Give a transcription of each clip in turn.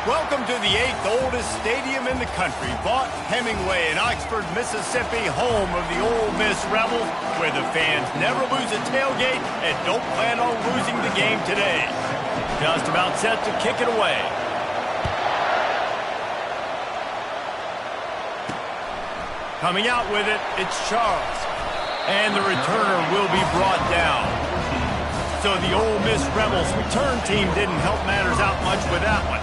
Welcome to the 8th oldest stadium in the country, Vaught Hemingway in Oxford, Mississippi, home of the Ole Miss Rebels, where the fans never lose a tailgate and don't plan on losing the game today. Just about set to kick it away. Coming out with it, it's Charles. And the returner will be brought down. So the Ole Miss Rebels return team didn't help matters out much with that one.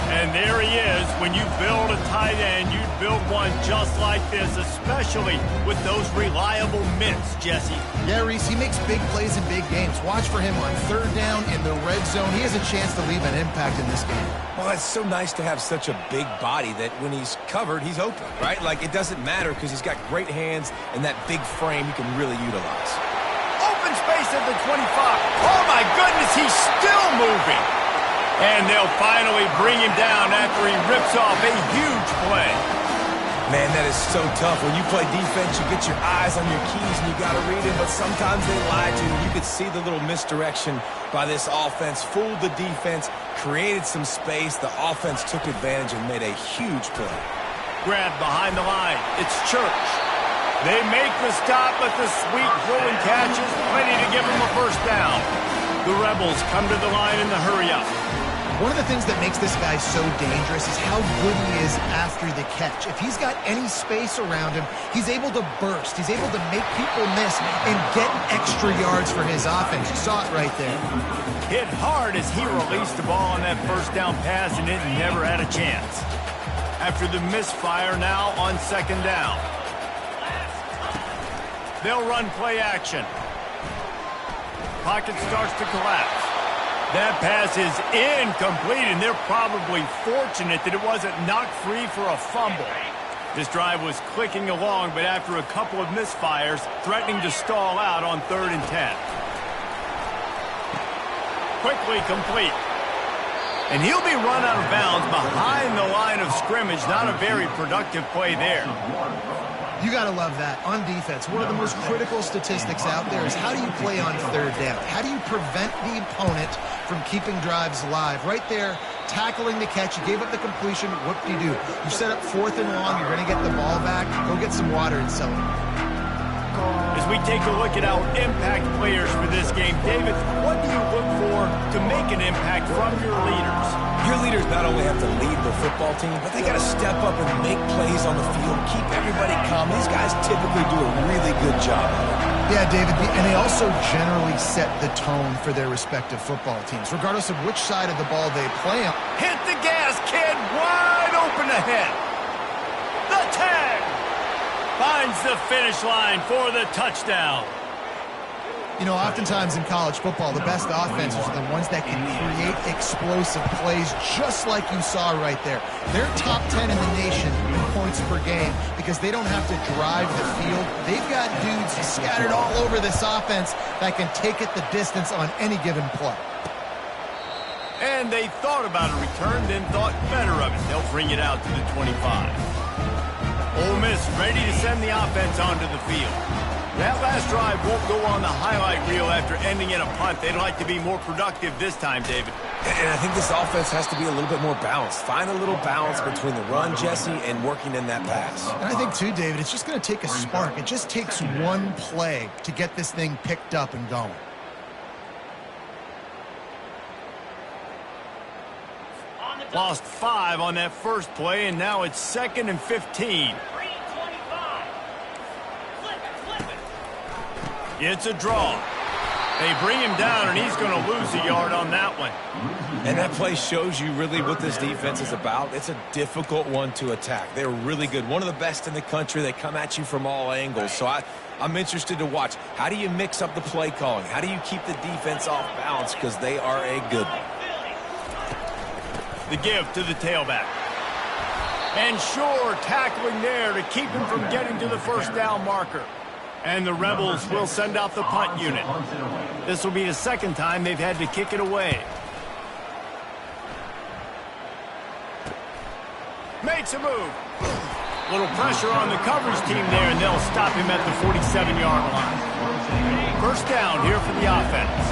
And there he is. When you build a tight end, you build one just like this, especially with those reliable mitts, Jesse. Yeah, Reese, he makes big plays in big games. Watch for him on third down in the red zone. He has a chance to leave an impact in this game. Well, it's so nice to have such a big body that when he's covered, he's open, right? Like, it doesn't matter because he's got great hands and that big frame he can really utilize. Open space at the 25. Oh, my goodness, he's still moving. And they'll finally bring him down after he rips off a huge play. Man, that is so tough. When you play defense, you get your eyes on your keys and you got to read them, but sometimes they lie to you. You could see the little misdirection by this offense, fooled the defense, created some space. The offense took advantage and made a huge play. Grabbed behind the line. It's Church. They make the stop, but the sweet throwing catch is plenty to give them a first down. The Rebels come to the line in the hurry-up. One of the things that makes this guy so dangerous is how good he is after the catch. If he's got any space around him, he's able to burst. He's able to make people miss and get extra yards for his offense. You saw it right there. Hit hard as he released the ball on that first down pass, and it never had a chance. After the misfire, now on second down. They'll run play action. Pocket starts to collapse. That pass is incomplete, and they're probably fortunate that it wasn't knocked free for a fumble. This drive was clicking along, but after a couple of misfires, threatening to stall out on 3rd and 10. Quickly complete. And he'll be run out of bounds behind the line of scrimmage. Not a very productive play there. You got to love that. On defense, one of the most critical statistics out there is how do you play on third down? How do you prevent the opponent from keeping drives alive? Right there, tackling the catch. You gave up the completion. What do? You set up 4th and long. You're going to get the ball back. Go get some water and sell it. As we take a look at our impact players for this game, David, what do you look for to make an impact from your leaders? Your leaders not only have to lead the football team, but they got to step up and make plays on the field, keep everybody calm. These guys typically do a really good job of it. Yeah, David, and they also generally set the tone for their respective football teams, regardless of which side of the ball they play on. Hit the gas, kid! Wide open ahead. The tag! Finds the finish line for the touchdown. You know, oftentimes in college football, the best offenses are the ones that can create explosive plays just like you saw right there. They're top 10 in the nation in points per game because they don't have to drive the field. They've got dudes scattered all over this offense that can take it the distance on any given play. And they thought about a return, then thought better of it. They'll bring it out to the 25. Ole Miss ready to send the offense onto the field. That last drive won't go on the highlight reel after ending in a punt. They'd like to be more productive this time, David. And I think this offense has to be a little bit more balanced. Find a little balance between the run, Jesse, and working in that pass. And I think, too, David, it's just going to take a spark. It just takes one play to get this thing picked up and going. Lost 5 on that first play, and now it's 2nd and 15. It's a draw. They bring him down, and he's going to lose a yard on that one. And that play shows you really what this defense is about. It's a difficult one to attack. They're really good. One of the best in the country. They come at you from all angles. So I'm interested to watch. How do you mix up the play calling? How do you keep the defense off balance? Because they are a good one. The give to the tailback. And sure, tackling there to keep him from getting to the first down marker. And the Rebels will send out the punt unit. This will be the second time they've had to kick it away. Makes a move. Little pressure on the coverage team there, and they'll stop him at the 47-yard line. First down here for the offense.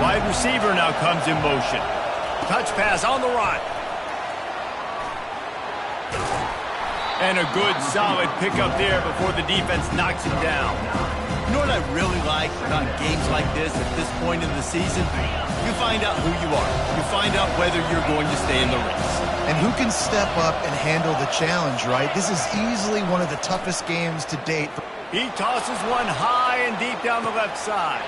Wide receiver now comes in motion. Touch pass on the run. And a good, solid pickup there before the defense knocks him down. You know what I really like about games like this at this point in the season? You find out who you are. You find out whether you're going to stay in the race. And who can step up and handle the challenge, right? This is easily one of the toughest games to date. He tosses one high and deep down the left side.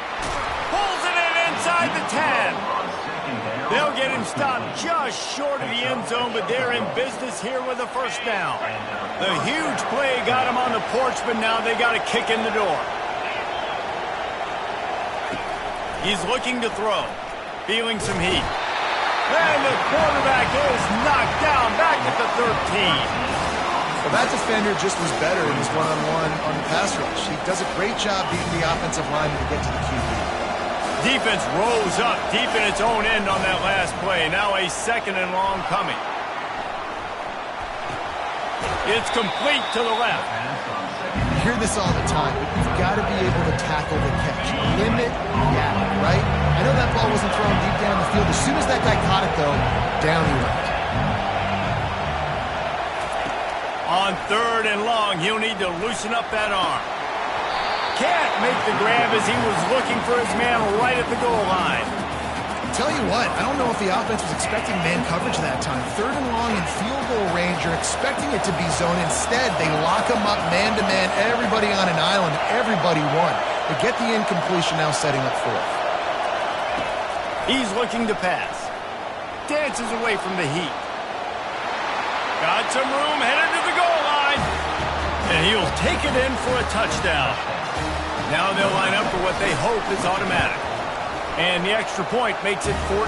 Pulls it in inside the 10. They'll get him stopped just short of the end zone, but they're in business here with a first down. The huge play got him on the porch, but now they got a kick in the door. He's looking to throw, feeling some heat. And the quarterback is knocked down back at the 13. Well, that defender just was better in his one-on-one on the pass rush. He does a great job beating the offensive lineman to get to the QB. Defense rose up deep in its own end on that last play. Now a 2nd and long coming. It's complete to the left. You hear this all the time, but you've got to be able to tackle the catch. Limit gap, right? I know that ball wasn't thrown deep down the field. As soon as that guy caught it, though, down he went. On 3rd and long, he'll need to loosen up that arm. Can't make the grab as he was looking for his man right at the goal line. Tell you what, I don't know if the offense was expecting man coverage that time. 3rd and long in field goal range, you're expecting it to be zone. Instead, they lock him up man-to-man, everybody on an island, everybody won. They get the incompletion, now setting up 4th. He's looking to pass. Dances away from the heat. Got some room, headed to the goal line. And he'll take it in for a touchdown. Now they'll line up for what they hope is automatic. And the extra point makes it 14-0.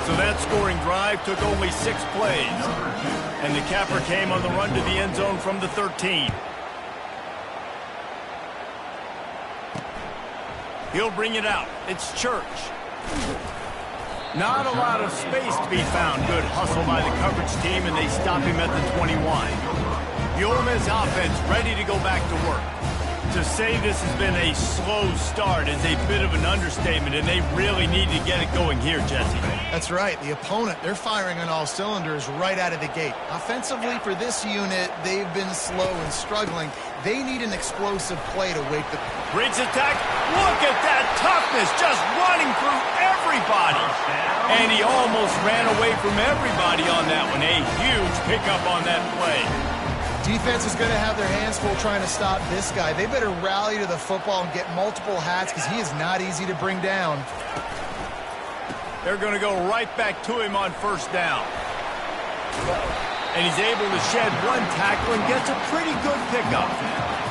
So that scoring drive took only 6 plays. And the capper came on the run to the end zone from the 13. He'll bring it out. It's Church. Not a lot of space to be found. Good hustle by the coverage team, and they stop him at the 21. The Ole Miss offense ready to go back to work. To say this has been a slow start is a bit of an understatement, and they really need to get it going here, Jesse. That's right. The opponent, they're firing on all cylinders right out of the gate. Offensively, for this unit, they've been slow and struggling. They need an explosive play to wake the... Bridge attack. Look at that toughness, just running through everybody. And he almost ran away from everybody on that one. A huge pickup on that play. Defense is going to have their hands full trying to stop this guy. They better rally to the football and get multiple hats because he is not easy to bring down. They're going to go right back to him on first down. And he's able to shed one tackle and gets a pretty good pickup.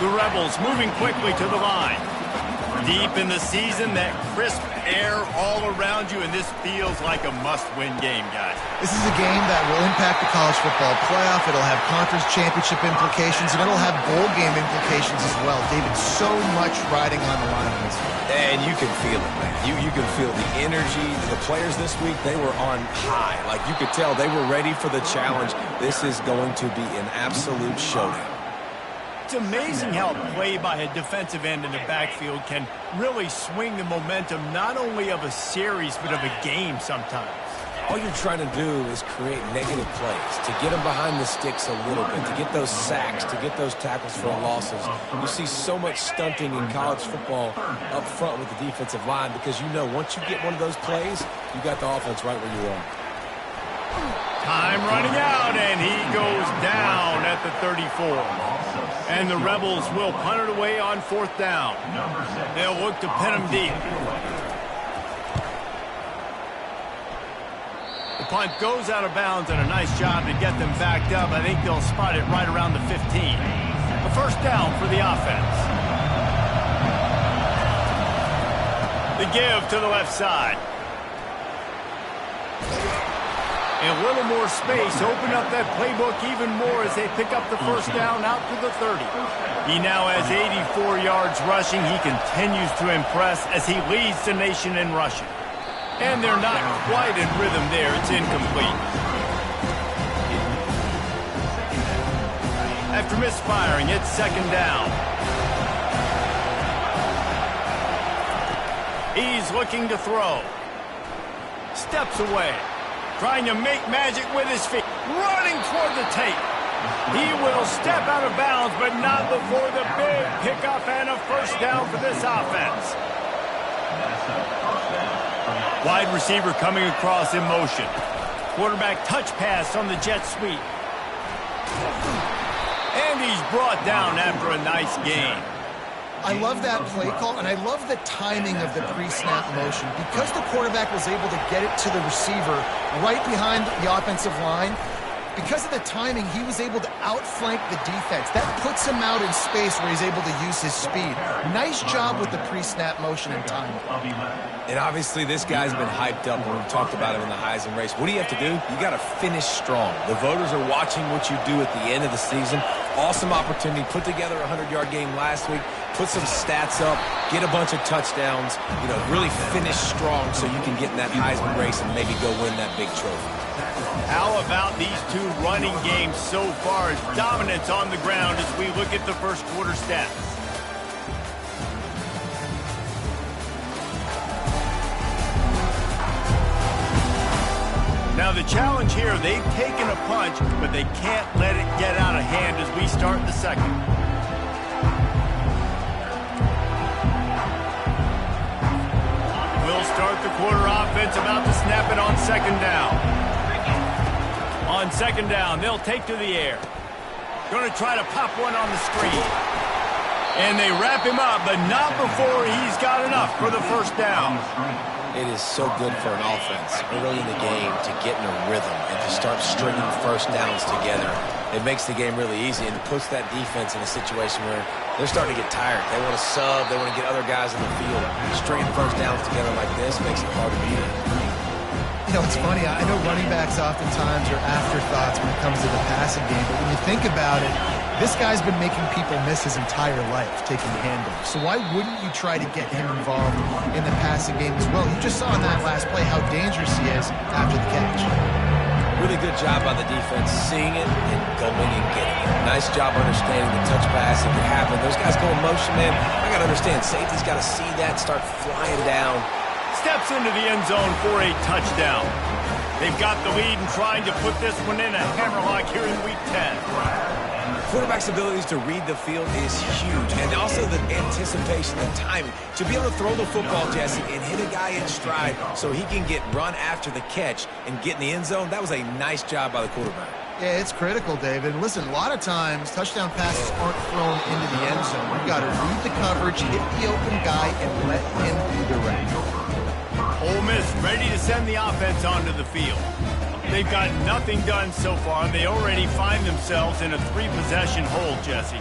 The Rebels moving quickly to the line. Deep in the season, that crisp air all around you, and this feels like a must-win game, guys. This is a game that will impact the college football playoff. It'll have conference championship implications, and it'll have bowl game implications as well. David, so much riding on the line in this one. And you can feel it, man. You can feel the energy. The players this week, they were on high. Like, you could tell they were ready for the challenge. This is going to be an absolute showdown. It's amazing how a play by a defensive end in the backfield can really swing the momentum not only of a series but of a game sometimes. All you're trying to do is create negative plays, to get them behind the sticks a little bit, to get those sacks, to get those tackles for losses. You see so much stunting in college football up front with the defensive line because you know once you get one of those plays, you got the offense right where you are. Time running out, and he goes down at the 34. And the Rebels will punt it away on fourth down. They'll look to pin him deep. The punt goes out of bounds, and a nice job to get them backed up. I think they'll spot it right around the 15. A first down for the offense. The give to the left side. And a little more space, open up that playbook even more as they pick up the first down out to the 30. He now has 84 yards rushing. He continues to impress as he leads the nation in rushing. And they're not quite in rhythm there. It's incomplete. After misfiring, it's second down. He's looking to throw. steps away. Trying to make magic with his feet. Running toward the tape. He will step out of bounds, but not before the big pickup and a first down for this offense. Wide receiver coming across in motion. Quarterback touch pass on the jet sweep. And he's brought down after a nice gain. I love that play call, and I love the timing of the pre-snap motion. Because the quarterback was able to get it to the receiver right behind the offensive line, because of the timing, he was able to outflank the defense. That puts him out in space where he's able to use his speed. Nice job with the pre-snap motion and timing. And obviously this guy's been hyped up when we talked about him in the Heisman race. What do you have to do? You got to finish strong. The voters are watching what you do at the end of the season. Awesome opportunity. Put together a 100-yard game last week. Put some stats up. Get a bunch of touchdowns. You know, really finish strong so you can get in that Heisman race and maybe go win that big trophy. How about these two running games so far? Dominance on the ground as we look at the first quarter stats. Now the challenge here, they've taken a punch, but they can't let it get out of hand as we start the second. We'll start the quarter offense about to snap it on second down. On second down, they'll take to the air. Going to try to pop one on the screen. And they wrap him up, but not before he's got enough for the first down. It is so good for an offense early in the game to get in a rhythm and to start stringing first downs together. It makes the game really easy and puts that defense in a situation where they're starting to get tired. They want to sub. They want to get other guys in the field. Stringing first downs together like this makes it hard to beat it. You know, it's funny. I know running backs oftentimes are afterthoughts when it comes to the passing game, but when you think about it, this guy's been making people miss his entire life taking handoffs. So why wouldn't you try to get him involved in the passing game as well? You just saw in that last play how dangerous he is after the catch. Really good job by the defense, seeing it and going and getting it. Nice job understanding the touch pass. If it happened, those guys go in motion, man. I got to understand, safety's got to see that, start flying down. Steps into the end zone for a touchdown. They've got the lead and trying to put this one in a hammerlock here in week 10. Quarterback's abilities to read the field is huge, and also the anticipation and timing. To be able to throw the football, Jesse, and hit a guy in stride so he can get run after the catch and get in the end zone, that was a nice job by the quarterback. Yeah, it's critical, David. Listen, a lot of times touchdown passes aren't thrown into the end zone. You've got to read the coverage, hit the open guy, and let him direct. Ole Miss ready to send the offense onto the field. They've got nothing done so far, and they already find themselves in a three-possession hole, Jesse.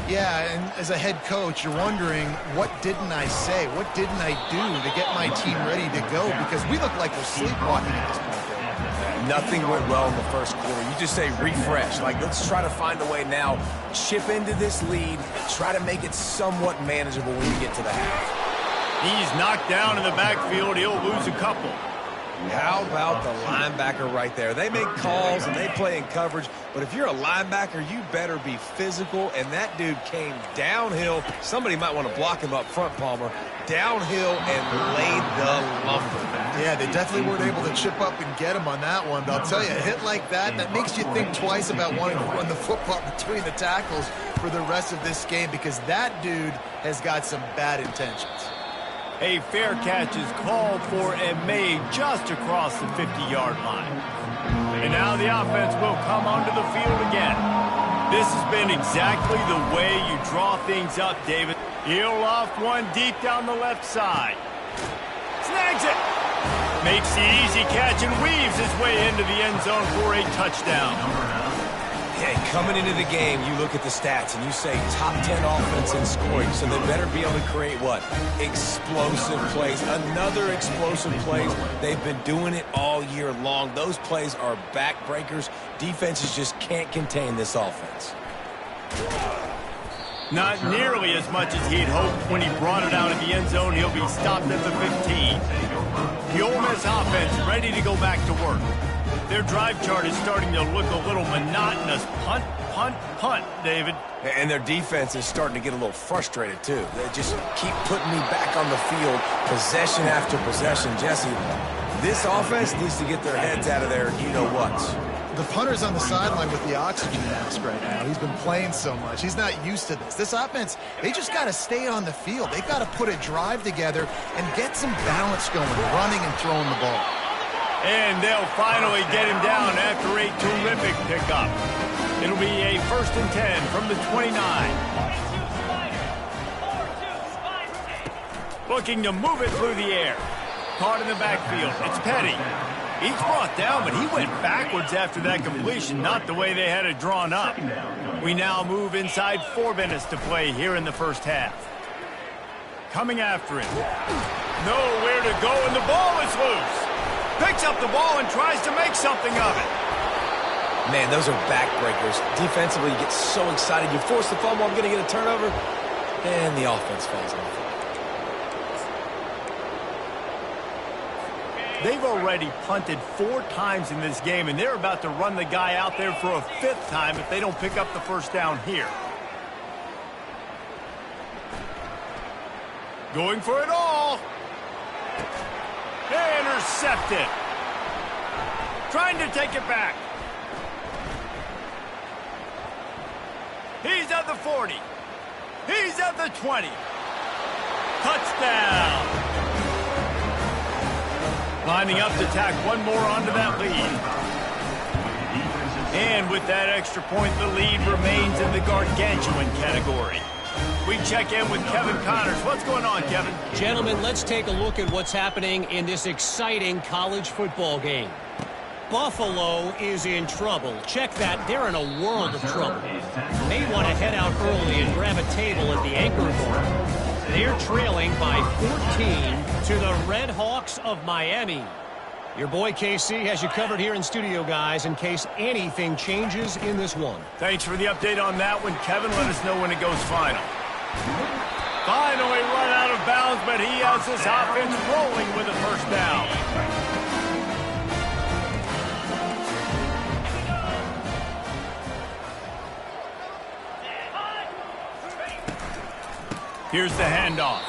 Yeah, and as a head coach, you're wondering, what didn't I say? What didn't I do to get my team ready to go? Because we look like we're sleepwalking at this point. Nothing went well in the first quarter. You just say refresh. Like, let's try to find a way now, chip into this lead, try to make it somewhat manageable when we get to the half. He's knocked down in the backfield. He'll lose a couple. How about the linebacker right there? They make calls and they play in coverage, but if you're a linebacker, you better be physical, and that dude came downhill. Somebody might want to block him up front, Palmer. Downhill and laid the lumber. Yeah, they definitely weren't able to chip up and get him on that one, but I'll tell you, a hit like that, that makes you think twice about wanting to run the football between the tackles for the rest of this game, because that dude has got some bad intentions. A fair catch is called for and made just across the 50-yard line. And now the offense will come onto the field again. This has been exactly the way you draw things up, David. He'll off one deep down the left side. Snags it. Makes the easy catch and weaves his way into the end zone for a touchdown. Hey, coming into the game, you look at the stats and you say top 10 offense in scoring, so they better be able to create what? Explosive plays. Another explosive plays. They've been doing it all year long. Those plays are backbreakers. Defenses just can't contain this offense. Not nearly as much as he'd hoped when he brought it out of the end zone. He'll be stopped at the 15. The Ole Miss offense ready to go back to work. Their drive chart is starting to look a little monotonous. Punt, punt, punt, David. And their defense is starting to get a little frustrated, too. They just keep putting me back on the field, possession after possession. Jesse, This offense needs to get their heads out of there, you-know-what. The punter's on the sideline with the oxygen mask right now. He's been playing so much. He's not used to this. This offense, they just got to stay on the field. They've got to put a drive together and get some balance going, running and throwing the ball. And they'll finally get him down after a terrific pickup. It'll be a 1st and 10 from the 29. Looking to move it through the air. Caught in the backfield. It's Petty. He's brought down, but he went backwards after that completion, not the way they had it drawn up. We now move inside 4 minutes to play here in the first half. Coming after him. Nowhere to go, and the ball is loose. Picks up the ball and tries to make something of it. Man, those are backbreakers. Defensively, you get so excited. You force the fumble, I'm going to get a turnover, and the offense falls off. They've already punted 4 times in this game, and they're about to run the guy out there for a 5th time if they don't pick up the first down here. Going for it all. Intercepted. Trying to take it back. He's at the 40. He's at the 20. Touchdown. Lining up to tack one more onto that lead. And with that extra point, the lead remains in the gargantuan category. We check in with Kevin Connors. What's going on, Kevin? Gentlemen, let's take a look at what's happening in this exciting college football game. Buffalo is in trouble. Check that. They're in a world of trouble. May want to head out early and grab a table at the Anchor Bar. They're trailing by 14 to the Red Hawks of Miami. Your boy KC has you covered here in studio, guys, in case anything changes in this one. Thanks for the update on that one, Kevin. Let us know when it goes final. Finally run out of bounds, but he has this offense rolling with a first down. Here's the handoff.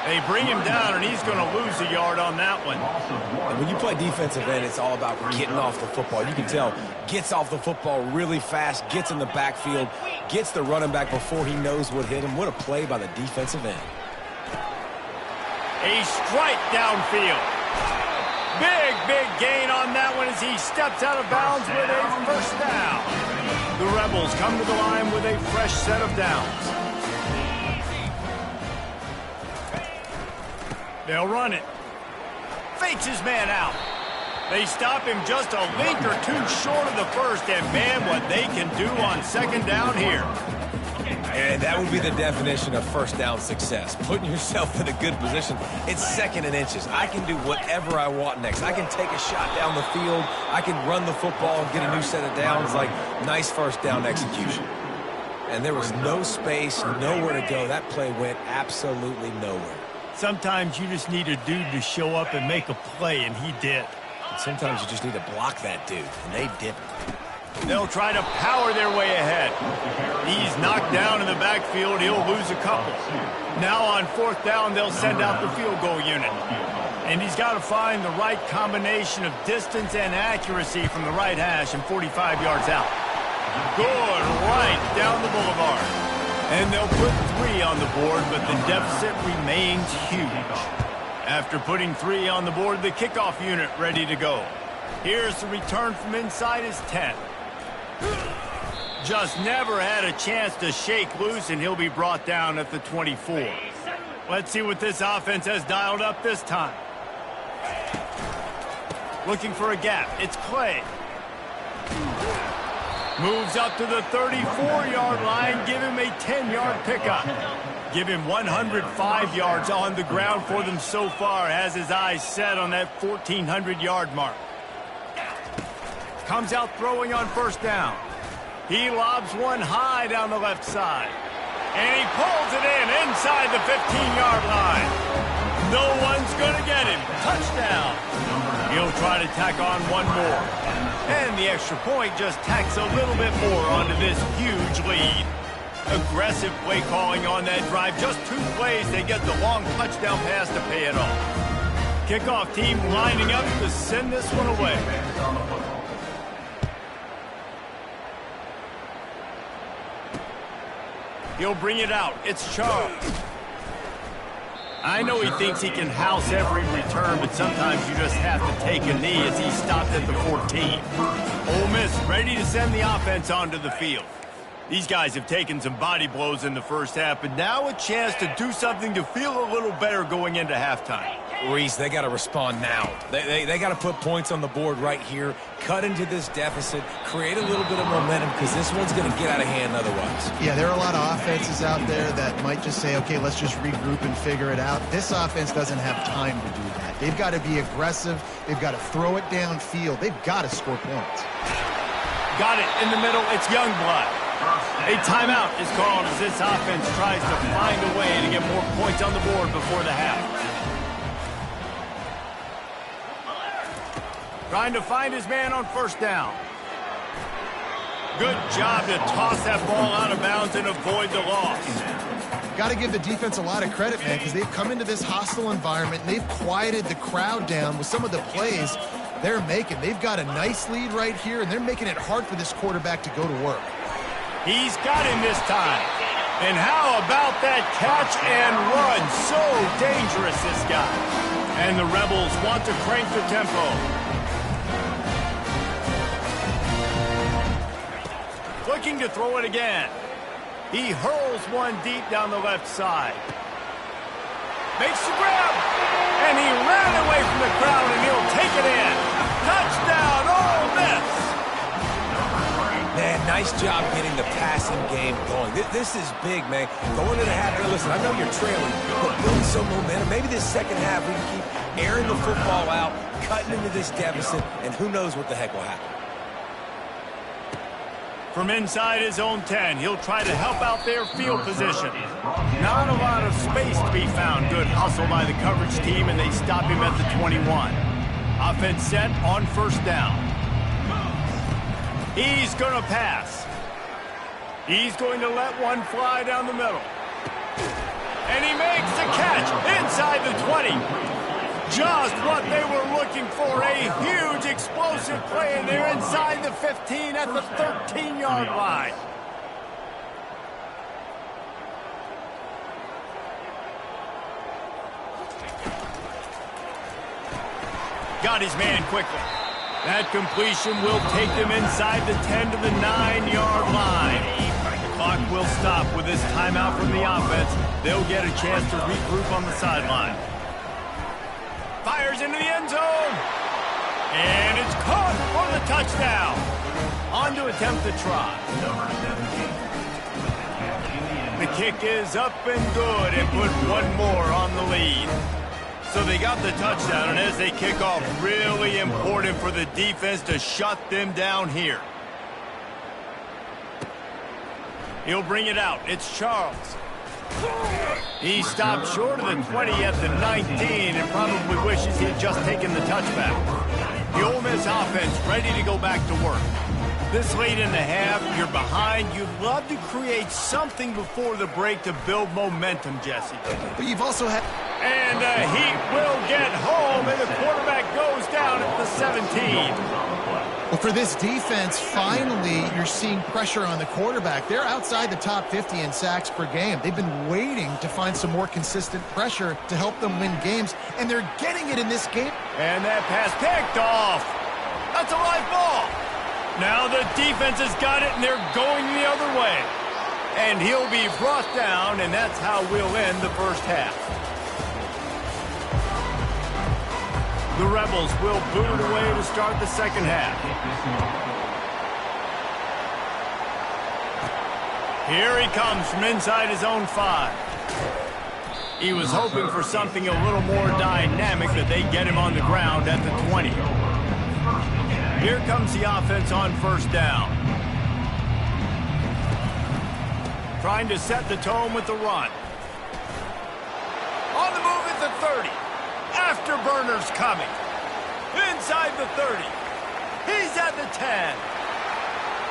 They bring him down, and he's going to lose a yard on that one. And when you play defensive end, it's all about getting off the football. You can tell, gets off the football really fast, gets in the backfield, gets the running back before he knows what hit him. What a play by the defensive end. A strike downfield. Big gain on that one as he steps out of bounds with a first down. The Rebels come to the line with a fresh set of downs. They'll run it. Fakes his man out. They stop him just a link or two short of the first, and man, what they can do on second down here. And that would be the definition of first down success. Putting yourself in a good position. It's 2nd and inches. I can do whatever I want next. I can take a shot down the field. I can run the football and get a new set of downs. Like, nice first down execution. And there was no space, nowhere to go. That play went absolutely nowhere. Sometimes you just need a dude to show up and make a play, and he did. And sometimes you just need to block that dude, and they didn't. They'll try to power their way ahead. He's knocked down in the backfield. He'll lose a couple. Now on 4th down, they'll send out the field goal unit. And he's got to find the right combination of distance and accuracy from the right hash and 45 yards out. Good right down the boulevard. And they'll put 3 on the board, but the deficit remains huge. After putting 3 on the board, the kickoff unit ready to go. Here's the return from inside his 10. Just never had a chance to shake loose, and he'll be brought down at the 24. Let's see what this offense has dialed up this time. Looking for a gap. It's Clay. Moves up to the 34-yard line. Give him a 10-yard pickup. Give him 105 yards on the ground for them so far. Has his eyes set on that 1,400-yard mark. Comes out throwing on first down. He lobs one high down the left side. And he pulls it in inside the 15-yard line. No one's going to get him. Touchdown. He'll try to tack on one more. And the extra point just tacks a little bit more onto this huge lead. Aggressive play calling on that drive. Just 2 plays, they get the long touchdown pass to pay it off. Kickoff team lining up to send this one away. He'll bring it out. It's Charles. I know he thinks he can house every return, but sometimes you just have to take a knee as he stopped at the 14. Ole Miss ready to send the offense onto the field. These guys have taken some body blows in the first half, but now a chance to do something to feel a little better going into halftime. Reese, they got to respond now. They got to put points on the board right here, cut into this deficit, create a little bit of momentum, because this one's going to get out of hand otherwise. Yeah, there are a lot of offenses out there that might just say, okay, let's just regroup and figure it out. This offense doesn't have time to do that. They've got to be aggressive. They've got to throw it downfield. They've got to score points. Got it in the middle. It's Youngblood. A timeout is called as this offense tries to find a way to get more points on the board before the half. Trying to find his man on first down. Good job to toss that ball out of bounds and avoid the loss. Got to give the defense a lot of credit, man, because they've come into this hostile environment and they've quieted the crowd down with some of the plays they're making. They've got a nice lead right here, and they're making it hard for this quarterback to go to work. He's got him this time. And how about that catch and run? So dangerous, this guy. And the Rebels want to crank the tempo. Looking to throw it again. He hurls one deep down the left side. Makes the grab. And he ran away from the crowd, and he'll take it in. Touchdown, Ole Miss. Man, nice job getting the passing game going. This is big, man. Going to the half, listen, I know you're trailing, but building some momentum. Maybe this second half we can keep airing the football out, cutting into this deficit, and who knows what the heck will happen. From inside his own 10, he'll try to help out their field position. Not a lot of space to be found. Good hustle by the coverage team, and they stop him at the 21. Offense set on first down. He's going to pass. He's going to let one fly down the middle. And he makes the catch inside the 20. Just what they were looking for, a huge explosive play, and they're inside the 15 at the 13-yard line. Got his man quickly. That completion will take them inside the 10 to the 9-yard line. The clock will stop with this timeout from the offense. They'll get a chance to regroup on the sideline. Fires into the end zone. And it's caught for the touchdown. On to attempt the try. The kick is up and good and put one more on the lead. So they got the touchdown, and as they kick off, really important for the defense to shut them down here. He'll bring it out. It's Charles. He stopped short of the 20 at the 19 and probably wishes he had just taken the touchback. The Ole Miss offense ready to go back to work. This late in the half, you're behind. You'd love to create something before the break to build momentum, Jesse. But you've also had... And he will get home, and the quarterback goes down at the 17. Well, for this defense, finally, you're seeing pressure on the quarterback. They're outside the top 50 in sacks per game. They've been waiting to find some more consistent pressure to help them win games, and they're getting it in this game. And that pass picked off. That's a live ball. Now the defense has got it, and they're going the other way. And he'll be brought down, and that's how we'll end the first half. The Rebels will boot it away to start the second half. Here he comes from inside his own 5. He was hoping for something a little more dynamic, that they get him on the ground at the 20. Here comes the offense on first down. Trying to set the tone with the run. On the move at the 30. Afterburners coming. Inside the 30. He's at the 10.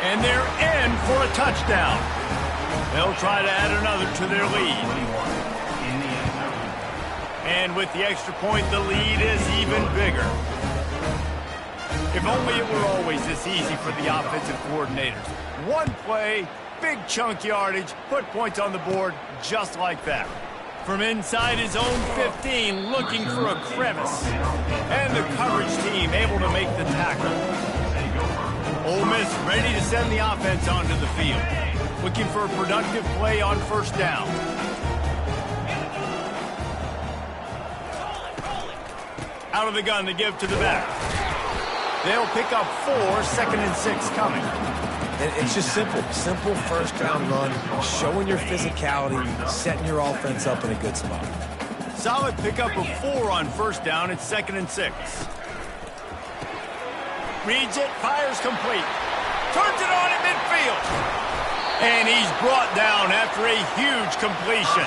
And they're in for a touchdown. They'll try to add another to their lead. And with the extra point, the lead is even bigger. If only it were always this easy for the offensive coordinators. One play, big chunk yardage, put points on the board just like that. From inside his own 15, looking for a crevice. And the coverage team able to make the tackle. Ole Miss ready to send the offense onto the field. Looking for a productive play on first down. Out of the gun to give to the back. They'll pick up 4, 2nd and 6 coming. And it's just simple. Simple first down run, showing your physicality, setting your offense up in a good spot. Solid pickup of 4 on first down. It's 2nd and 6. Reads it, fires complete. Turns it on in midfield. And he's brought down after a huge completion.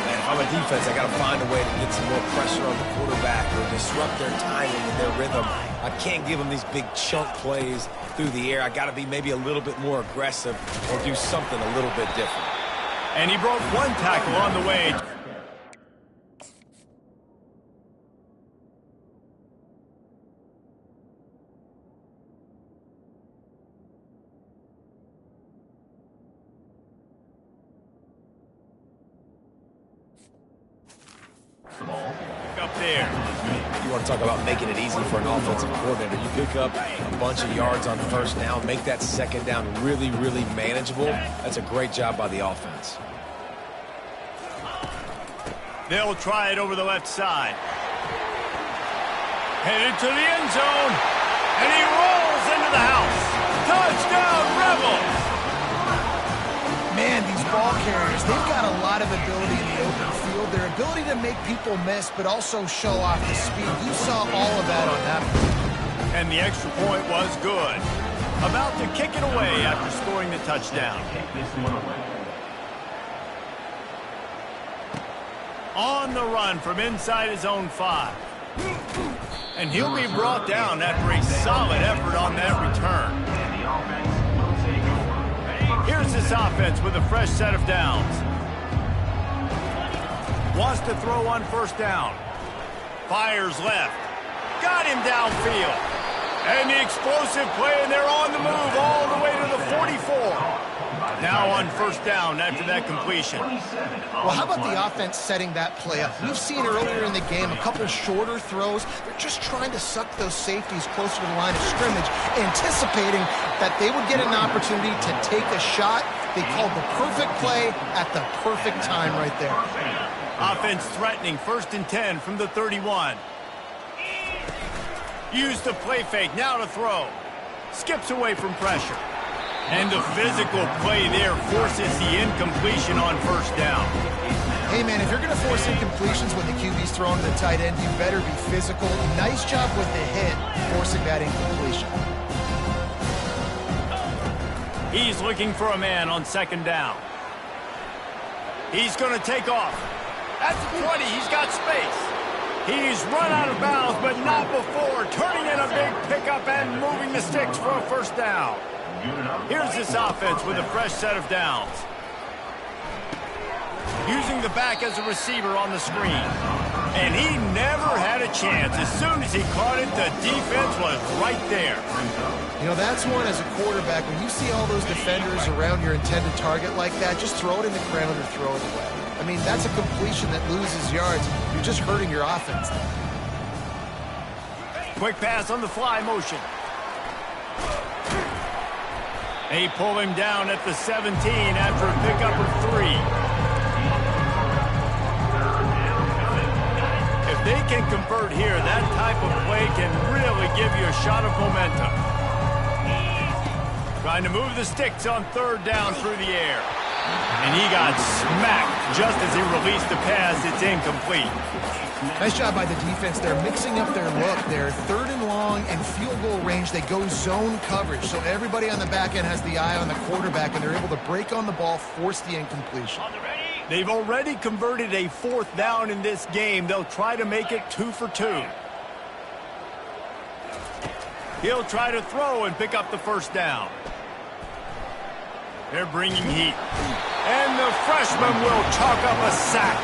Man, if I'm a defense, I got to find a way to get some more pressure on the quarterback or disrupt their timing and their rhythm. I can't give them these big chunk plays through the air. I got to be maybe a little bit more aggressive or do something a little bit different. And he broke 1 tackle on the way. Up there. You want to talk about making it easy for an offensive coordinator. You pick up a bunch of yards on first down, make that second down really, really manageable. That's a great job by the offense. They'll try it over the left side. Headed to the end zone. And he rolls into the house. Touchdown, Rebels! Man, these ball carriers, they've got a lot of ability in the open field. Their ability to make people miss, but also show off the speed. You saw all of that on that play. And the extra point was good. About to kick it away after scoring the touchdown. On the run from inside his own 5. And he'll be brought down after a solid effort on that return. Here's this offense with a fresh set of downs. Wants to throw on first down. Fires left. Got him downfield. And the explosive play, and they're on the move all the way to the 44. Now on first down after that completion. Well, how about the offense setting that play up? We've seen earlier in the game a couple shorter throws. They're just trying to suck those safeties closer to the line of scrimmage, anticipating that they would get an opportunity to take a shot. They called the perfect play at the perfect time right there. Offense threatening, 1st and 10 from the 31. Use the play fake, now to throw. Skips away from pressure. And the physical play there forces the incompletion on first down. Hey, man, if you're going to force incompletions when the QB's throwing to the tight end, you better be physical. Nice job with the hit, forcing that incompletion. He's looking for a man on 2nd down. He's going to take off. At the 20, he's got space. He's run out of bounds, but not before. Turning in a big pickup and moving the sticks for a first down. Here's this offense with a fresh set of downs. Using the back as a receiver on the screen. And he never had a chance. As soon as he caught it, the defense was right there. You know, that's one as a quarterback. When you see all those defenders around your intended target like that, just throw it in the ground or throw it away. I mean, that's a completion that loses yards. You're just hurting your offense. Quick pass on the fly motion. They pull him down at the 17 after a pickup of 3. If they can convert here, that type of play can really give you a shot of momentum. Trying to move the sticks on 3rd down through the air. And he got smacked just as he released the pass. It's incomplete. Nice job by the defense there, mixing up their look. They're 3rd and long and field goal range. They go zone coverage, so everybody on the back end has the eye on the quarterback, and they're able to break on the ball, force the incompletion. They've already converted a 4th down in this game. They'll try to make it 2 for 2. He'll try to throw and pick up the first down. They're bringing heat. And the freshman will chalk up a sack.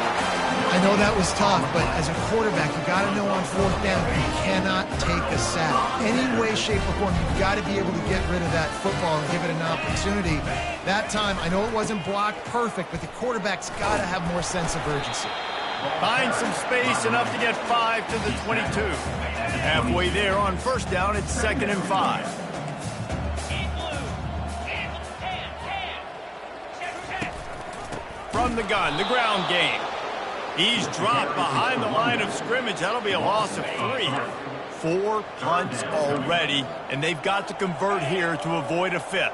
I know that was tough, but as a quarterback, you got to know on fourth down, you cannot take a sack. Any way, shape, or form, you've got to be able to get rid of that football and give it an opportunity. That time, I know it wasn't blocked perfect, but the quarterback's got to have more sense of urgency. Find some space, enough to get 5 to the 22. Halfway there on first down, it's 2nd and 5. From the gun, the ground game. He's dropped behind the line of scrimmage. That'll be a loss of 3. 4 punts already, and they've got to convert here to avoid a 5th.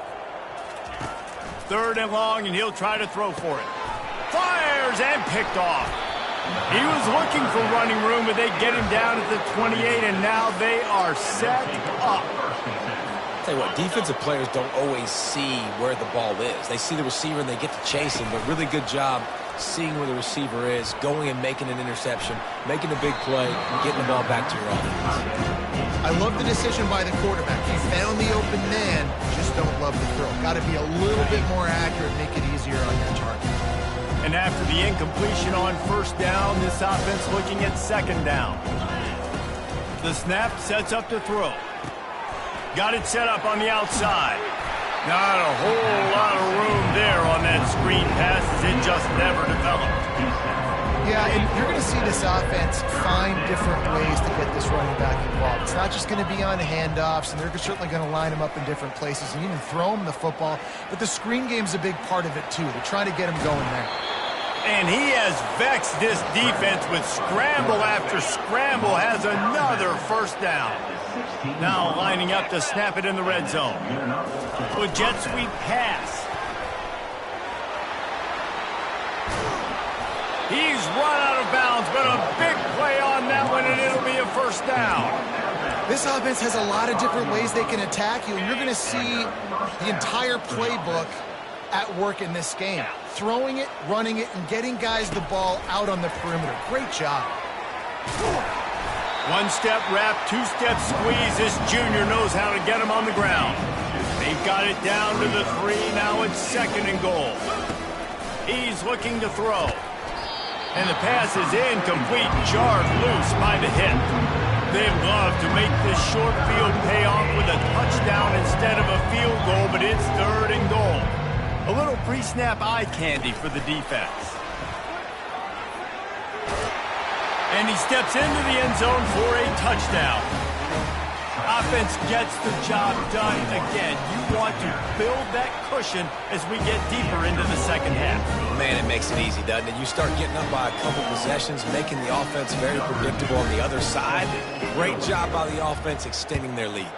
3rd and long, and he'll try to throw for it. Fires and picked off. He was looking for running room, but they get him down at the 28, and now they are set up. Tell you what, defensive players don't always see where the ball is. They see the receiver and they get to chase him, but really good job seeing where the receiver is, going and making an interception, making a big play, and getting the ball back to your offense. I love the decision by the quarterback. He found the open man, just don't love the throw. Got to be a little bit more accurate, make it easier on your target. And after the incompletion on first down, this offense looking at 2nd down. The snap sets up to throw. Got it set up on the outside. Not a whole lot of room there on that screen pass as it just never developed. Yeah, and you're going to see this offense find different ways to get this running back involved. It's not just going to be on handoffs, and they're certainly going to line him up in different places and even throw him the football. But the screen game's a big part of it, too. They're trying to get him going there. And he has vexed this defense with scramble after scramble, has another first down. Now lining up to snap it in the red zone. With jet sweep pass. He's run out of bounds, but a big play on that one, and it'll be a first down. This offense has a lot of different ways they can attack you, and you're going to see the entire playbook at work in this game. Throwing it, running it, and getting guys the ball out on the perimeter. Great job. 1-step wrap, 2-step squeeze. This junior knows how to get him on the ground. They've got it down to the 3. Now it's 2nd and goal. He's looking to throw. And the pass is incomplete, jarred loose by the hit. They'd love to make this short field pay off with a touchdown instead of a field goal, but it's 3rd and goal. A little pre-snap eye candy for the defense. And he steps into the end zone for a touchdown. Offense gets the job done again. You want to build that cushion as we get deeper into the second half. Man, it makes it easy, doesn't it? You start getting up by a couple possessions, making the offense very predictable on the other side. Great job by the offense extending their lead.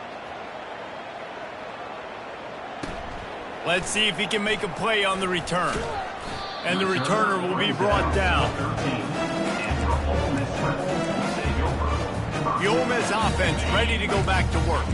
Let's see if he can make a play on the return. And the returner will be brought down. The Ole Miss offense ready to go back to work.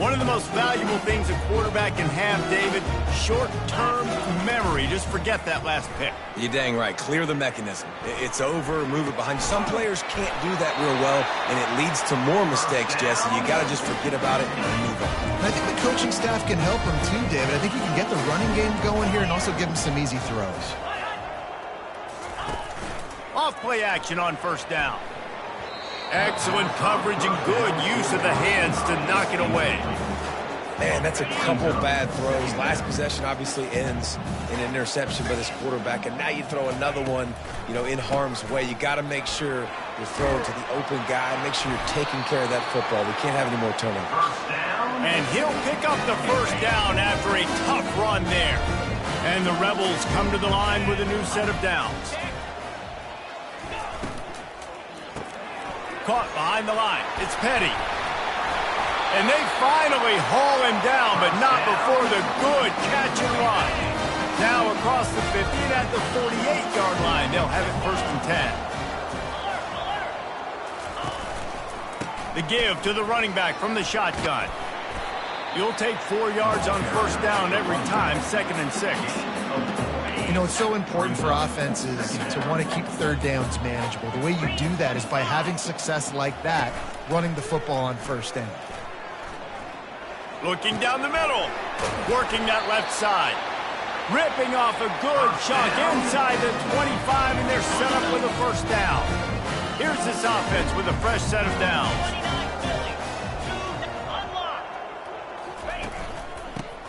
One of the most valuable things a quarterback can have, David, short-term memory. Just forget that last pick. You're dang right. Clear the mechanism. It's over, move it behind. Some players can't do that real well, and it leads to more mistakes, Jesse. You got to just forget about it and move on. I think the coaching staff can help him too, David. I think he can get the running game going here and also give him some easy throws. Off play action on first down. Excellent coverage and good use of the hands to knock it away. Man, that's a couple bad throws. Last possession obviously ends in an interception by this quarterback, and now you throw another one, in harm's way. You got to make sure you're throwing to the open guy. Make sure you're taking care of that football. We can't have any more turnovers. And he'll pick up the first down after a tough run there. And the Rebels come to the line with a new set of downs. Caught behind the line. It's Petty. And they finally haul him down, but not before the good catch and run. Now across the 50 and at the 48-yard line. They'll have it 1st and 10. The give to the running back from the shotgun. You'll take 4 yards on first down every time, 2nd and 6. It's so important for offenses to want to keep third downs manageable. The way you do that is by having success like that, running the football on first down. Looking down the middle, working that left side. Ripping off a good chunk inside the 25, and they're set up with a first down. Here's this offense with a fresh set of downs.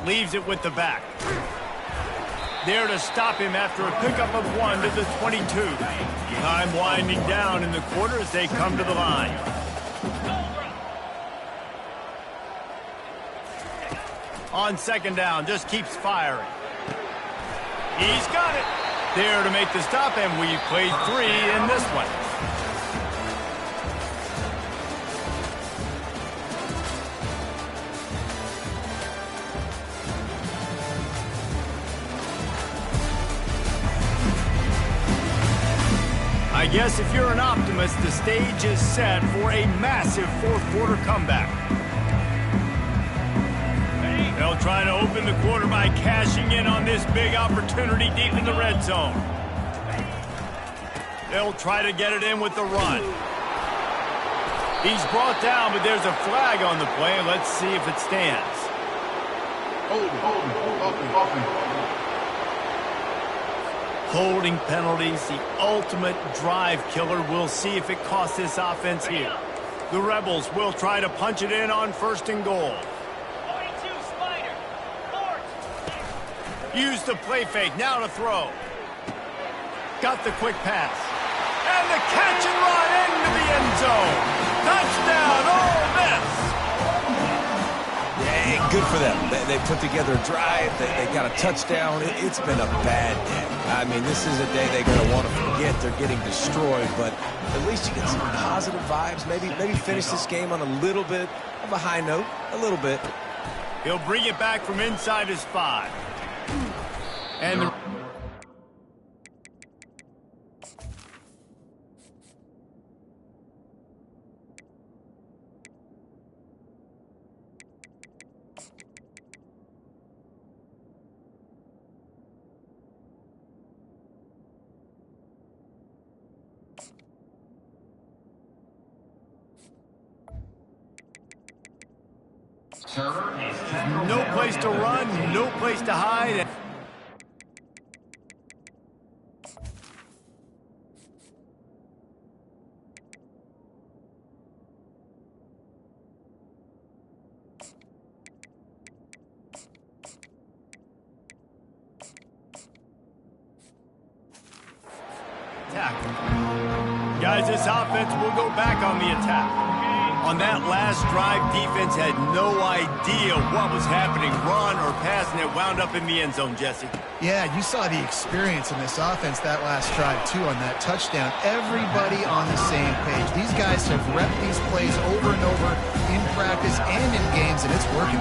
Leaves it with the back. There to stop him after a pickup of 1 to the 22. Time winding down in the quarter as they come to the line. On second down, just keeps firing. He's got it. There to make the stop, and we played 3 in this one. I guess if you're an optimist, the stage is set for a massive fourth-quarter comeback. They'll try to open the quarter by cashing in on this big opportunity deep in the red zone. They'll try to get it in with the run. He's brought down, but there's a flag on the play. Let's see if it stands. Holding penalties, the ultimate drive killer. We'll see if it costs this offense here. The Rebels will try to punch it in on first and goal. Use the play fake, now to throw. Got the quick pass. And the catch and run into the end zone. Touchdown, Ole Miss! Yeah, good for them. They put together a drive. They got a touchdown. It's been a bad day. I mean, this is a day they're going to want to forget. They're getting destroyed, but at least you get some positive vibes. Maybe finish this game on a little bit of a high note. A little bit. He'll bring it back from inside his 5. And the no place to run, no place to hide. Guys, this offense will go back on the attack. On that last drive, defense had no idea what was happening, run or pass, and it wound up in the end zone, Jesse. Yeah, you saw the experience in this offense that last drive, too, on that touchdown. Everybody on the same page. These guys have repped these plays over and over in practice and in games, and it's working.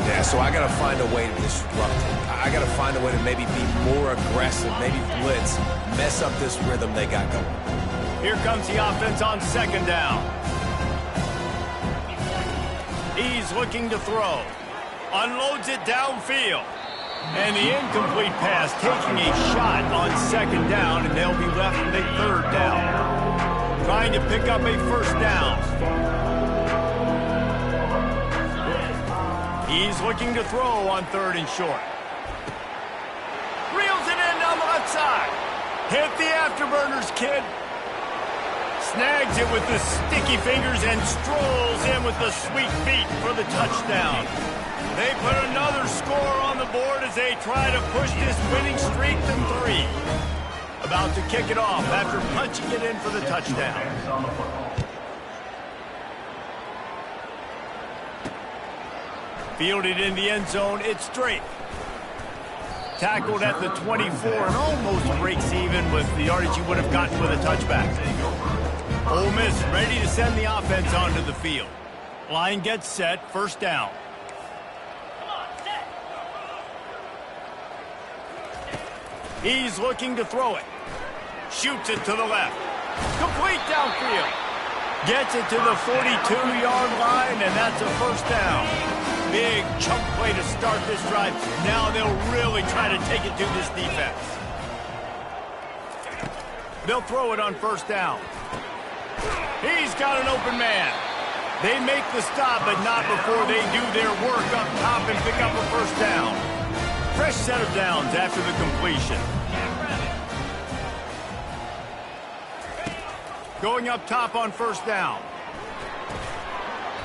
Yeah, so I got to find a way to disrupt it. I got to find a way to maybe be more aggressive, maybe blitz, mess up this rhythm they got going. Here comes the offense on second down. He's looking to throw. Unloads it downfield. And the incomplete pass taking a shot on second down, and they'll be left with a third down. Trying to pick up a first down. He's looking to throw on third and short. Reels it in down the left side. Hit the afterburners, kid. Snags it with the sticky fingers and strolls in with the sweet feet for the touchdown. They put another score on the board as they try to push this winning streak to 3. About to kick it off after punching it in for the touchdown. Fielded in the end zone, it's Drake. Tackled at the 24 and almost breaks even with the yardage he would have gotten with a touchback. Ole Miss ready to send the offense onto the field. Line gets set, first down. He's looking to throw it. Shoots it to the left. Complete downfield. Gets it to the 42-yard line, and that's a first down. Big chunk play to start this drive. Now they'll really try to take it to this defense. They'll throw it on first down. He's got an open man. They make the stop, but not before they do their work up top and pick up a first down. Fresh set of downs after the completion. Going up top on first down.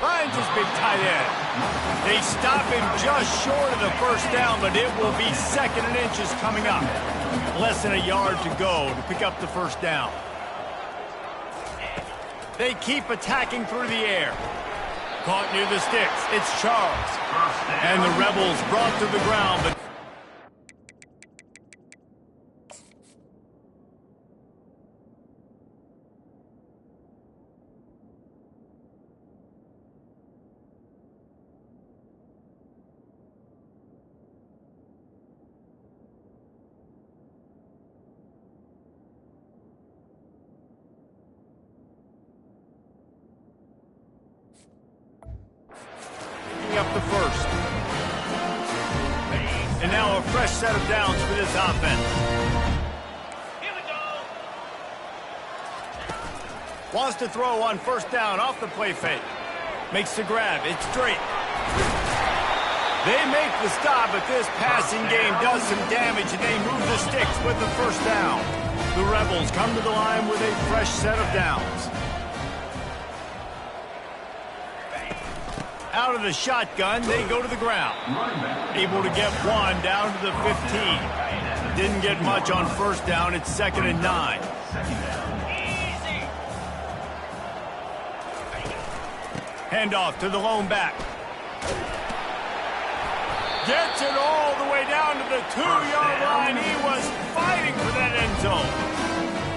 Finds his big tight end. They stop him just short of the first down, but it will be 2nd and inches coming up. Less than a yard to go to pick up the first down. They keep attacking through the air. Caught near the sticks. It's Charles. And the Rebels brought to the ground, but up the first. And now a fresh set of downs for this offense. Here we go. Wants to throw on first down off the play fake. Makes the grab. It's straight. They make the stop, but this passing game does some damage, and they move the sticks with the first down. The Rebels come to the line with a fresh set of downs. Out of the shotgun, they go to the ground. Able to get one down to the 15. Didn't get much on first down. It's 2nd and 9. Handoff to the lone back. Gets it all the way down to the 2-yard line. He was fighting for that end zone.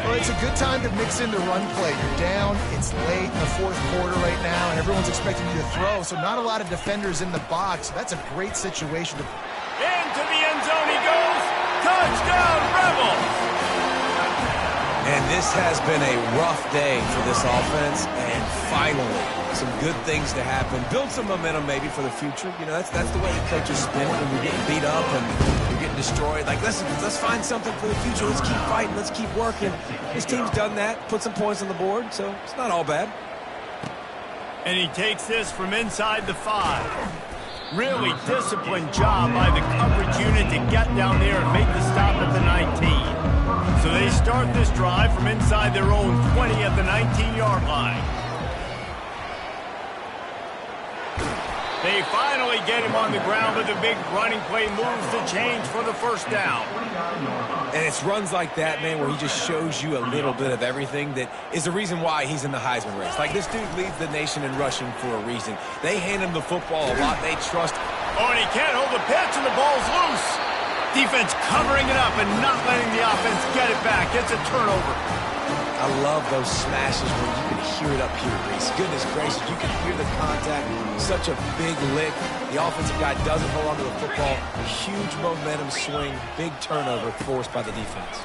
Well, it's a good time to mix in the run play. You're down, it's late in the 4th quarter right now, and everyone's expecting you to throw, so not a lot of defenders in the box. So that's a great situation. Into the end zone he goes. Touchdown, Rebels! And this has been a rough day for this offense, and finally, some good things to happen. Build some momentum maybe for the future. You know, that's the way the coaches spin it when you're getting beat up and you're getting destroyed. Like, let's find something for the future. Let's keep fighting. Let's keep working. This team's done that, put some points on the board, so it's not all bad. And he takes this from inside the 5. Really disciplined job by the coverage unit to get down there and make the stop at the 19. So they start this drive from inside their own 20 at the 19-yard line. They finally get him on the ground, but the big running play moves the change for the first down. And it's runs like that, man, where he just shows you a little bit of everything that is the reason why he's in the Heisman race. Like, this dude leads the nation in rushing for a reason. They hand him the football a lot. They trust. Oh, and he can't hold the pitch, and the ball's loose. Defense covering it up and not letting the offense get it back. It's a turnover. I love those smashes where you can hear it up here, Reese. Goodness gracious, you can hear the contact. Such a big lick. The offensive guy doesn't hold on to the football. Huge momentum swing. Big turnover forced by the defense.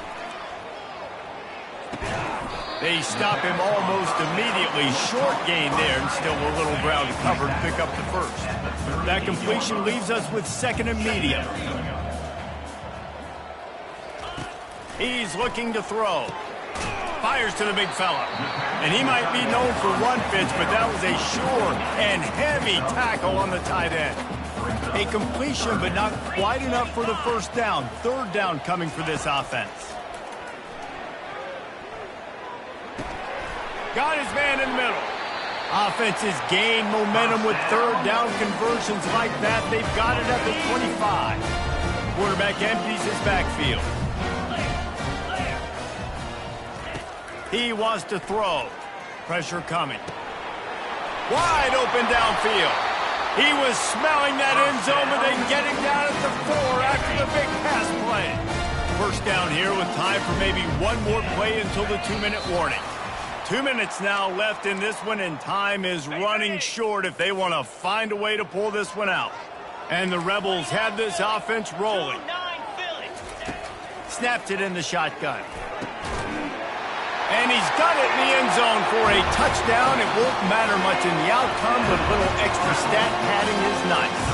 They stop him almost immediately. Short gain there, and still a little ground covered to pick up the first. That completion leaves us with 2nd and medium. He's looking to throw. Fires to the big fella. And he might be known for one pitch, but that was a sure and heavy tackle on the tight end. A completion, but not quite enough for the first down. 3rd down coming for this offense. Got his man in the middle. Offenses gain momentum with 3rd down conversions like that. They've got it at the 25. Quarterback empties his backfield. He wants to throw. Pressure coming. Wide open downfield. He was smelling that end zone, but then getting down at the 4 after the big pass play. First down here with time for maybe one more play until the 2-minute warning. 2 minutes now left in this one, and time is running short if they want to find a way to pull this one out. And the Rebels have this offense rolling. Snapped it in the shotgun. And he's got it in the end zone for a touchdown. It won't matter much in the outcome, but a little extra stat padding is nice.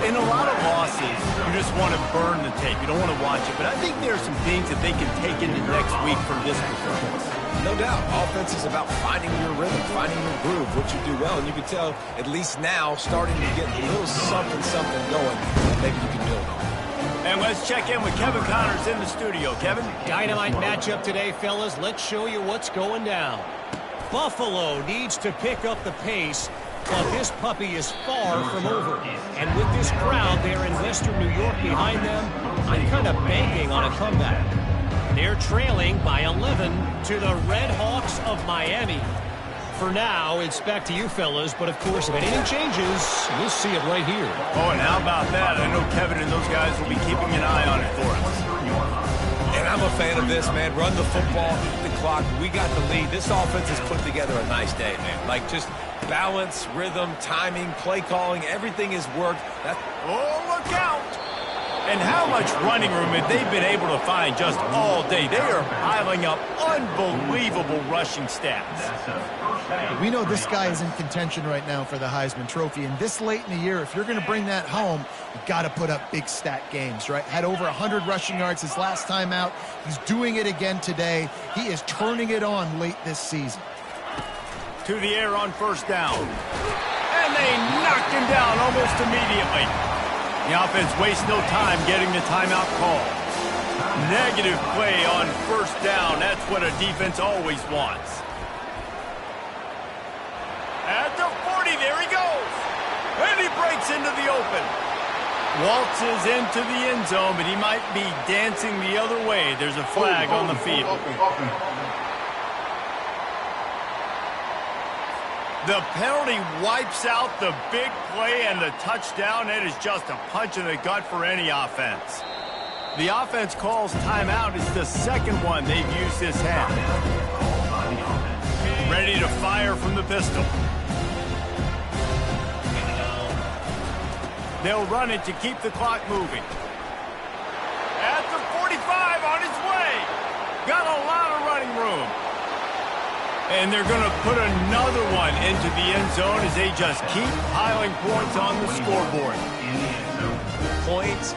In a lot of losses, you're just want to burn the tape. You don't want to watch it. But I think there are some things that they can take into next week from this performance. No doubt. Offense is about finding your rhythm, finding your groove, what you do well. And you can tell, at least now, starting to get a little something going that maybe you can build on. And let's check in with Kevin Connors in the studio. Kevin? Dynamite matchup today, fellas. Let's show you what's going down. Buffalo needs to pick up the pace, but this puppy is far from over. And with this crowd there in Western New York behind them, I'm kind of banking on a comeback. They're trailing by 11 to the Red Hawks of Miami. For now, it's back to you, fellas. But, of course, if anything changes, we'll see it right here. Oh, and how about that? I know Kevin and those guys will be keeping an eye on it for us. And I'm a fan of this, man. Run the football, eat the clock. We got the lead. This offense has put together a nice day, man. Like, just balance, rhythm, timing, play calling, everything has worked. Oh, look out! And how much running room have they been able to find just all day? They are piling up unbelievable rushing stats. We know this guy is in contention right now for the Heisman Trophy, and this late in the year, if you're going to bring that home, you've got to put up big stat games, right? Had over 100 rushing yards his last time out. He's doing it again today. He is turning it on late this season. To the air on first down. And they knocked him down almost immediately. The offense wastes no time getting the timeout call. Negative play on first down. That's what a defense always wants. At the 40, there he goes. And he breaks into the open. Waltzes into the end zone, but he might be dancing the other way. There's a flag on the field. The penalty wipes out the big play and the touchdown. It is just a punch in the gut for any offense. The offense calls timeout. It's the second one they've used this half. Ready to fire from the pistol. They'll run it to keep the clock moving. At the 45, on its way. Got a lot of running room. And they're going to put another one into the end zone as they just keep piling points on the scoreboard. Points,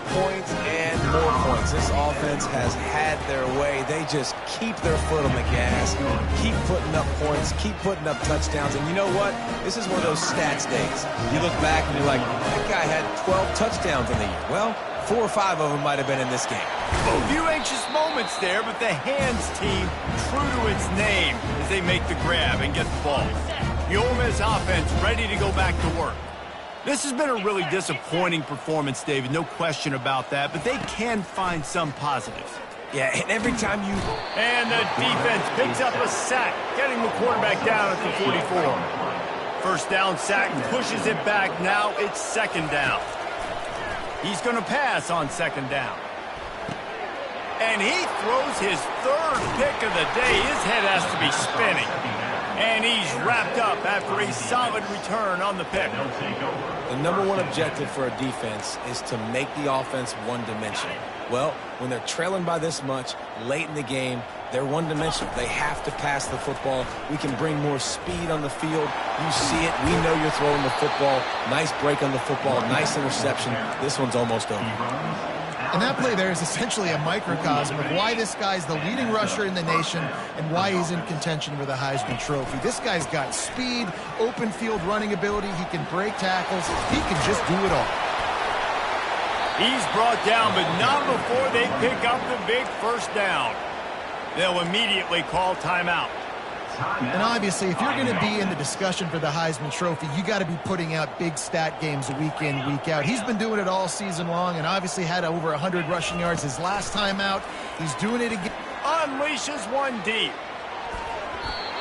and more points. This offense has had their way. They just keep their foot on the gas, keep putting up points, keep putting up touchdowns. And you know what? This is one of those stats days. You look back and you're like, that guy had 12 touchdowns in the year. Well, 4 or 5 of them might have been in this game. A few anxious moments there, but the hands team, true to its name, as they make the grab and get the ball. The Ole Miss offense ready to go back to work. This has been a really disappointing performance, David, no question about that, but they can find some positives. Yeah, and every time you... And the defense picks up a sack, getting the quarterback down at the 44. First down sack, pushes it back. Now it's second down. He's going to pass on second down. And he throws his third pick of the day. His head has to be spinning. And he's wrapped up after a solid return on the pick. The number one objective for a defense is to make the offense one-dimensional. Well, when they're trailing by this much, late in the game, they're one-dimensional. They have to pass the football. We can bring more speed on the field. You see it. We know you're throwing the football. Nice break on the football. Nice interception. This one's almost over. And that play there is essentially a microcosm of why this guy's the leading rusher in the nation and why he's in contention for the Heisman Trophy. This guy's got speed, open field running ability. He can break tackles. He can just do it all. He's brought down, but not before they pick up the big first down. They'll immediately call timeout. And obviously, if you're going to be in the discussion for the Heisman Trophy, you got to be putting out big stat games week in, week out. He's been doing it all season long and obviously had over 100 rushing yards his last time out. He's doing it again. Unleashes one deep.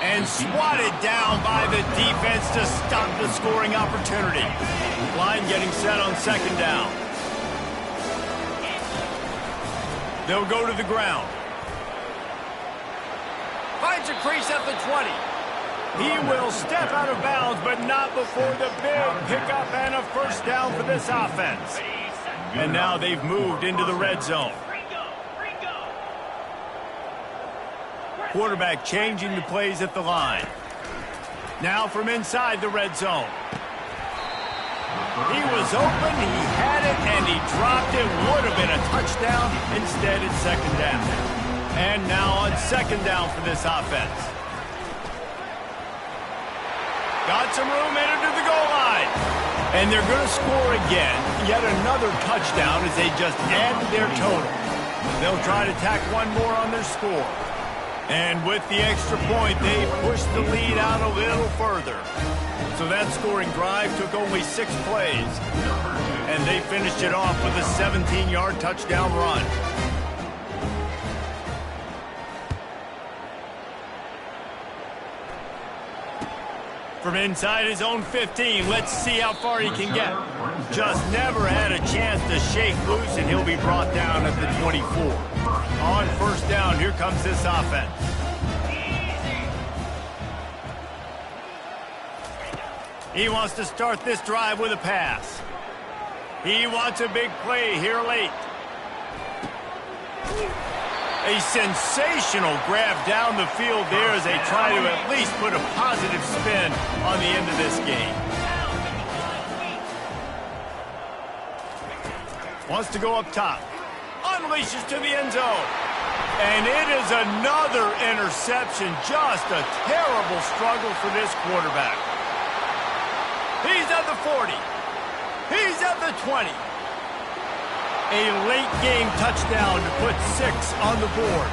And swatted down by the defense to stop the scoring opportunity. Line getting set on second down. They'll go to the ground. Finds a crease at the 20. He will step out of bounds, but not before the big pickup and a first down for this offense. And now they've moved into the red zone. Quarterback changing the plays at the line. Now from inside the red zone. He was open, he had it, and he dropped it. Would have been a touchdown. Instead, it's second down. And now on second down for this offense. Got some room, headed to the goal line. And they're going to score again. Yet another touchdown as they just added their total. They'll try to tack one more on their score. And with the extra point, they pushed the lead out a little further. So that scoring drive took only 6 plays. And they finished it off with a 17-yard touchdown run. From inside his own 15, let's see how far he can get. Just never had a chance to shake loose, and he'll be brought down at the 24. On first down, here comes this offense. He wants to start this drive with a pass. He wants a big play here late. A sensational grab down the field there as they try to at least put a positive spin on the end of this game. Wants to go up top. Unleashes to the end zone. And it is another interception. Just a terrible struggle for this quarterback. He's at the 40. He's at the 20. A late-game touchdown to put 6 on the board.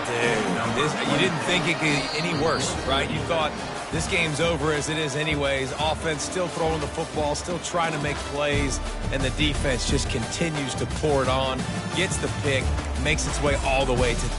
Dude, you didn't think it could get any worse, right? You thought this game's over as it is anyways. Offense still throwing the football, still trying to make plays, and the defense just continues to pour it on, gets the pick, makes its way all the way to